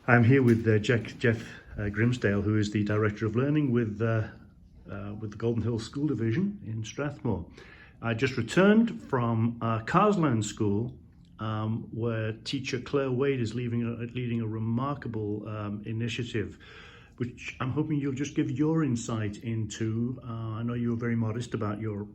I'm here with Jeff Grimsdale, who is the Director of Learning with the Golden Hills School Division in Strathmore. I just returned from Carseland School, where teacher Claire Wade is leading a remarkable initiative, which I'm hoping you'll just give your insight into. I know you were very modest about your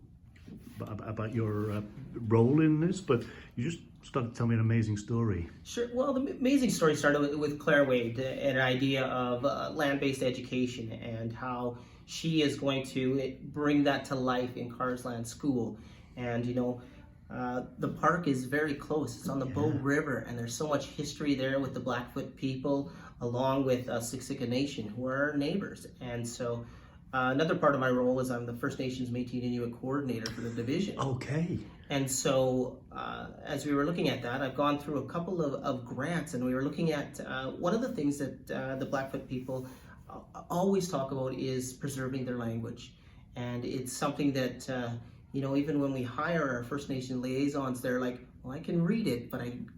role in this, but you just started to tell me an amazing story. Sure. Well, the amazing story started with Claire Wade, an idea of land-based education and how she is going to bring that to life in Carseland School. And the park is very close. It's on the Bow River, and there's so much history there with the Blackfoot people, along with Siksika Nation, who are our neighbors. And so another part of my role is I'm the First Nations Métis and Inuit coordinator for the division. Okay. And so as we were looking at that, I've gone through a couple of grants, and we were looking at one of the things that the Blackfoot people always talk about is preserving their language. And it's something that, even when we hire our First Nation liaisons, they're like, well, I can read it, but I'm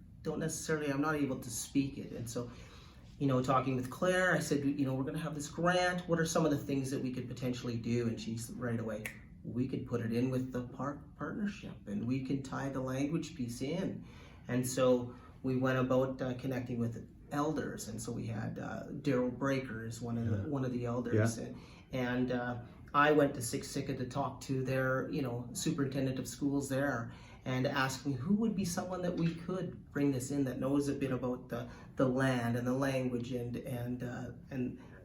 not able to speak it. And so, talking with Claire, I said, we're going to have this grant. What are some of the things that we could potentially do? And she's right away, we could put it in with the park partnership, and we can tie the language piece in. And so we went about connecting with elders. And so we had Daryl Breaker is one of the elders. Yeah. And I went to Siksika to talk to their, superintendent of schools there, and asked me who would be someone that we could bring this in that knows a bit about the land and the language, and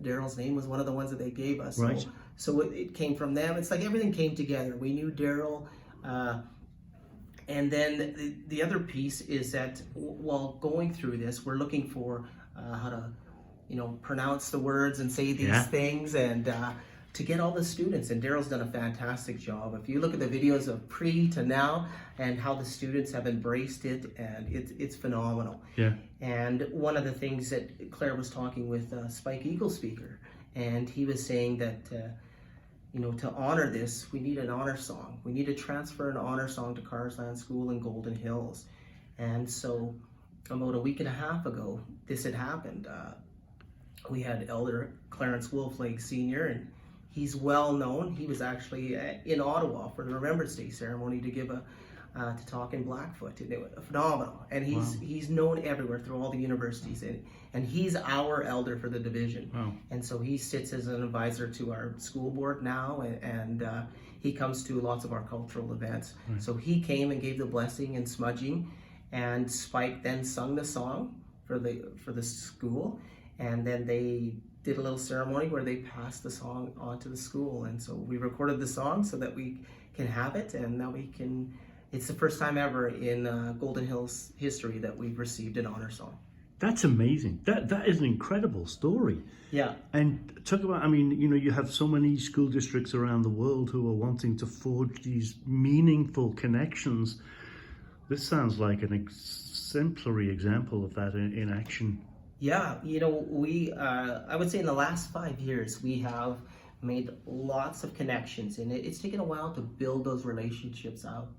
Daryl's name was one of the ones that they gave us. Right. So it came from them. It's like everything came together. We knew Daryl, and then the other piece is that while going through this, we're looking for how to, pronounce the words and say these things, and to get all the students, and Daryl's done a fantastic job. If you look at the videos of pre to now and how the students have embraced it, and it's phenomenal. Yeah. And one of the things that Claire was talking with Spike Eagle Speaker, and he was saying that, to honor this, we need an honor song. We need to transfer an honor song to Carseland School in Golden Hills. And so about a week and a half ago, this had happened. We had Elder Clarence Wolflake Sr., and he's well known. He was actually in Ottawa for the Remembrance Day ceremony to give to talk in Blackfoot. And it was phenomenal. And he's known everywhere through all the universities, and he's our elder for the division. Wow. And so he sits as an advisor to our school board now, and he comes to lots of our cultural events. Right. So he came and gave the blessing and smudging, and Spike then sung the song for the school, and then they did a little ceremony where they passed the song on to the school. And so we recorded the song so that we can have it, and now it's the first time ever in Golden Hills history that we've received an honor song. That's amazing. That is an incredible story. Yeah. And talk about, you have so many school districts around the world who are wanting to forge these meaningful connections. This sounds like an exemplary example of that in action. Yeah, I would say in the last 5 years, we have made lots of connections, and it's taken a while to build those relationships up.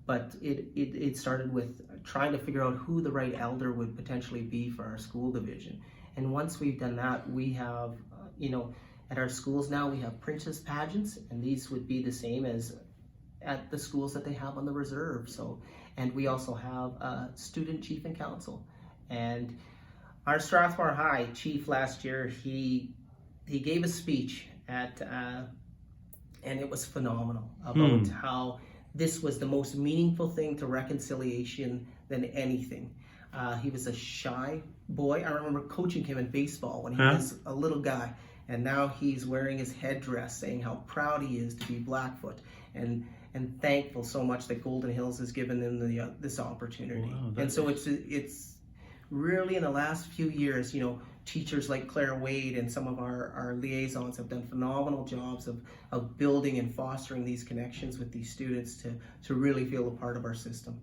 But it started with trying to figure out who the right elder would potentially be for our school division. And once we've done that, we have, at our schools now, we have princess pageants, and these would be the same as at the schools that they have on the reserve. So, and we also have a student chief and council. And our Strathmore High chief last year, he gave a speech and it was phenomenal about how this was the most meaningful thing to reconciliation than anything. He was a shy boy. I remember coaching him in baseball when he was a little guy, and now he's wearing his headdress, saying how proud he is to be Blackfoot, and thankful so much that Golden Hills has given them this opportunity. Wow, and so it's really in the last few years, teachers like Claire Wade and some of our liaisons have done phenomenal jobs of building and fostering these connections with these students to really feel a part of our system.